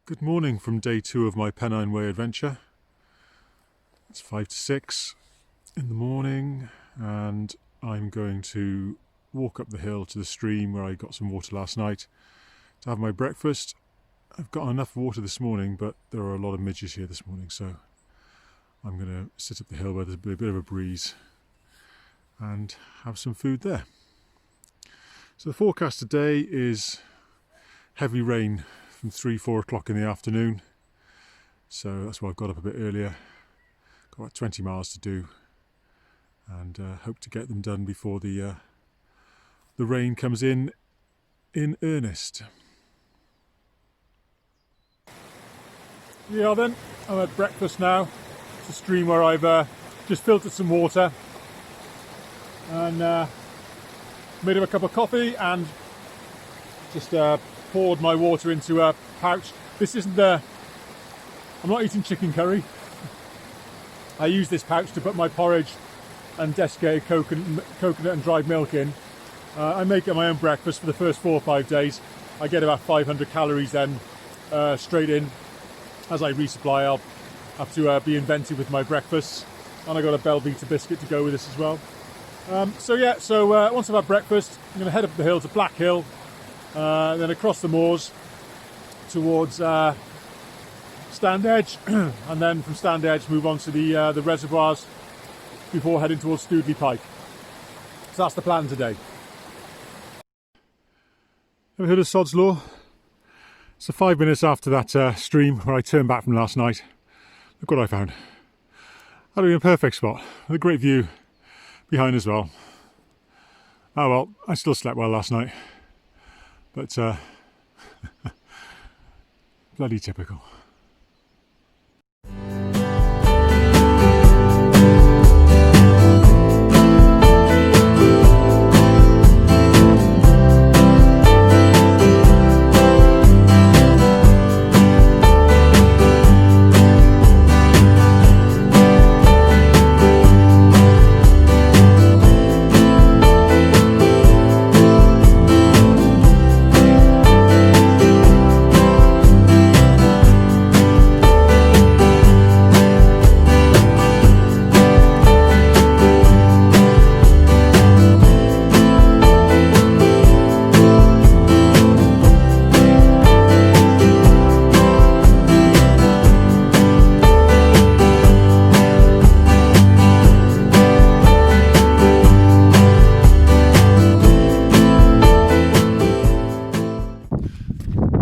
Good morning from day 2 of my Pennine Way adventure. It's 5 to 6 in the morning and I'm going to walk up the hill to the stream where I got some water last night to have my breakfast. I've got enough water this morning, but there are a lot of midges here this morning, so I'm going to sit up the hill where there's a bit of a breeze and have some food there. So the forecast today is heavy rain from 3-4 o'clock in the afternoon, so that's why I've got up a bit earlier. Got about 20 miles to do and hope to get them done before the rain comes in earnest. Yeah, then I'm at breakfast now. It's a stream where I've just filtered some water and made him a cup of coffee and just poured my water into a pouch. This isn't I'm not eating chicken curry. I use this pouch to put my porridge and desiccated coconut and dried milk in. I make it my own breakfast for the first 4 or 5 days. I get about 500 calories then straight in. As I resupply, I'll have to be inventive with my breakfasts. And I got a Belvita biscuit to go with this as well. So once I've had breakfast, I'm going to head up the hill to Black Hill, then across the moors towards Stand Edge, and then from Stand Edge move on to the reservoirs before heading towards Stoodley Pike. So that's the plan today. Have you heard of Sod's Law? So 5 minutes after that stream where I turned back from last night, look what I found. That'd be a perfect spot with a great view behind as well. Oh well, I still slept well last night, but bloody typical.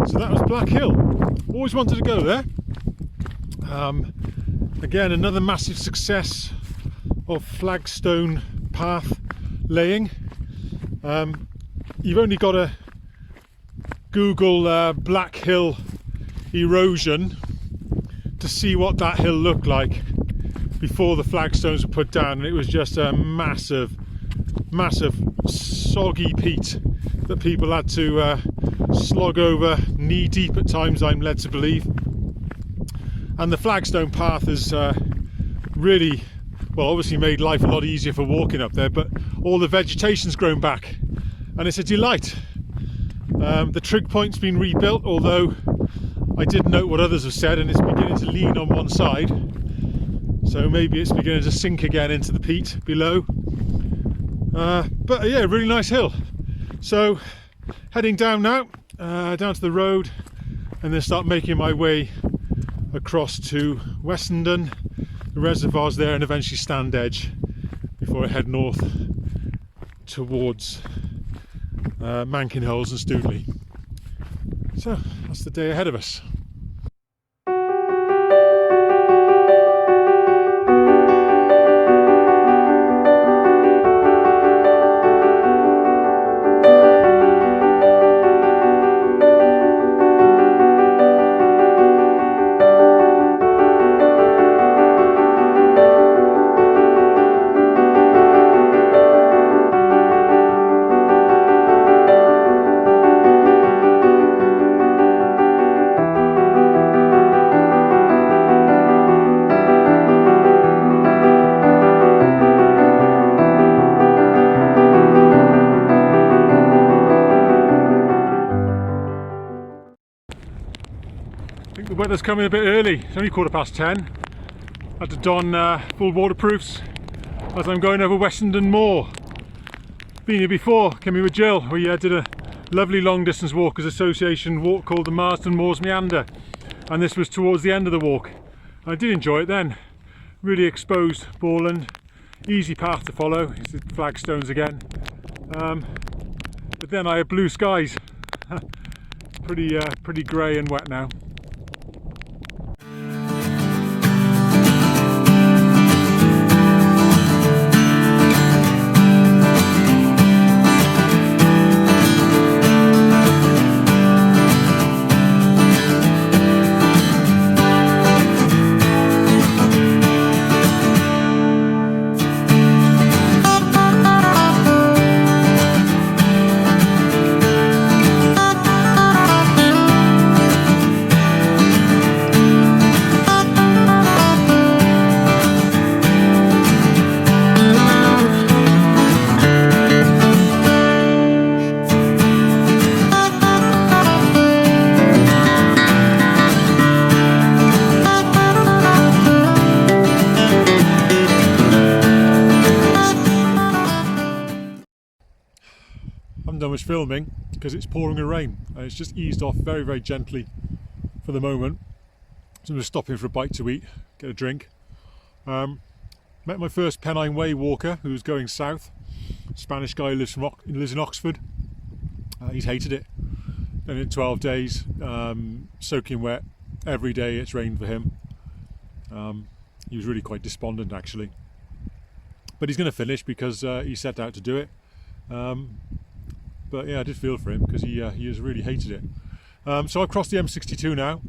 So that was Black Hill. Always wanted to go there. Again, another massive success of flagstone path laying. You've only got to Google Black Hill erosion to see what that hill looked like before the flagstones were put down, and it was just a massive soggy peat that people had to slog over knee deep at times, I'm led to believe. And the flagstone path has really, well, obviously made life a lot easier for walking up there, but all the vegetation's grown back and it's a delight. The trig point's been rebuilt, although I did note what others have said and it's beginning to lean on one side, so maybe it's beginning to sink again into the peat below. But yeah, really nice hill. So heading down now, down to the road, and then start making my way across to Wessendon, the reservoirs there, and eventually Stand Edge before I head north towards Mankinholes and Stoodley. So that's the day ahead of us. The weather's coming a bit early. It's only 10:15. Had to don full waterproofs as I'm going over Wessendon Moor. Been here before, came here with Jill. We did a lovely long distance walkers association walk called the Marsden Moors Meander, and this was towards the end of the walk. I did enjoy it then. Really exposed moorland, easy path to follow. It's the flagstones again, but then I had blue skies. Pretty grey and wet now. Done much filming because it's pouring a rain and it's just eased off very, very gently for the moment. So I'm just stopping for a bite to eat, get a drink. Met my first Pennine Way walker who's going south. Spanish guy, lives in Oxford. He's hated it. Done it 12 days, soaking wet every day. It's rained for him. He was really quite despondent actually, but he's going to finish because he set out to do it. But yeah, I did feel for him because he has really hated it. So I've crossed the M62 now,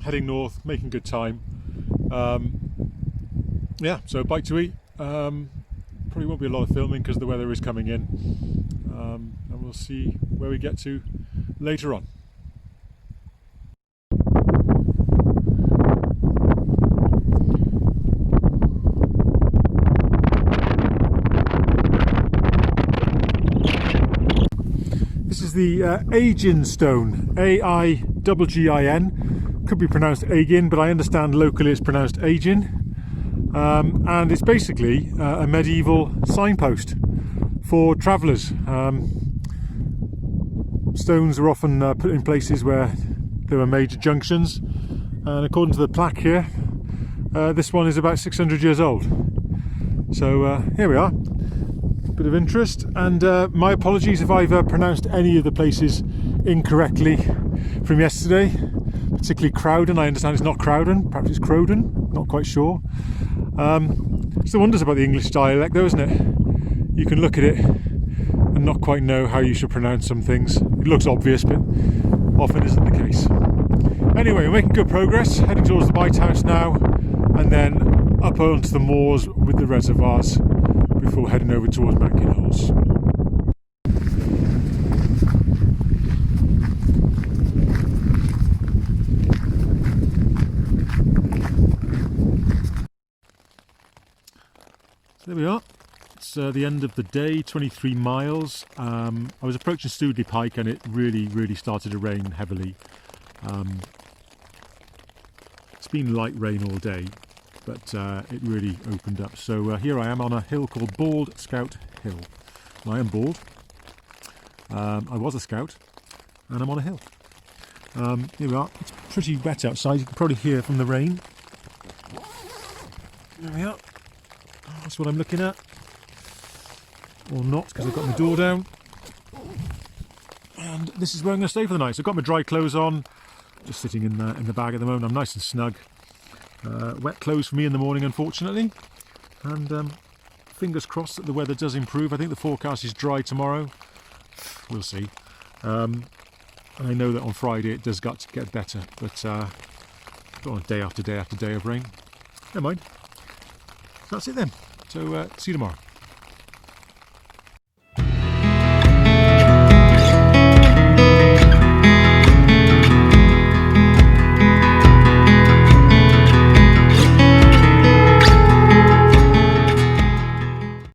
heading north, making good time. Yeah, so a bite to eat. Probably won't be a lot of filming because the weather is coming in, and we'll see where we get to later on. This is the Aigin stone, A-I-G-G-I-N. Could be pronounced Aigin, but I understand locally it's pronounced Aigin. And it's basically a medieval signpost for travellers. Stones are often put in places where there were major junctions, and according to the plaque here, this one is about 600 years old. So here we are. Bit of interest, and my apologies if I've pronounced any of the places incorrectly from yesterday, particularly Crowden. I understand it's not Crowden, perhaps it's Crowden, not quite sure. It's the wonders about the English dialect though, isn't it? You can look at it and not quite know how you should pronounce some things. It looks obvious, but often isn't the case. Anyway, we're making good progress, heading towards the Bite House now, and then up onto the moors with the reservoirs before heading over towards Mankinholes. So there we are. It's the end of the day, 23 miles. I was approaching Stoodley Pike and it really started to rain heavily. It's been light rain all day, but it really opened up. So here I am on a hill called Bald Scout Hill. I am bald. I was a scout, and I'm on a hill. Here we are. It's pretty wet outside. You can probably hear from the rain. There we are. That's what I'm looking at. Or not, because I've got my door down. And this is where I'm going to stay for the night. So I've got my dry clothes on, just sitting in the bag at the moment. I'm nice and snug. Wet clothes for me in the morning, unfortunately, and fingers crossed that the weather does improve. I think the forecast is dry tomorrow. We'll see. And I know that on Friday it does get better, but don't want day after day after day of rain. Never mind. That's it then. So see you tomorrow.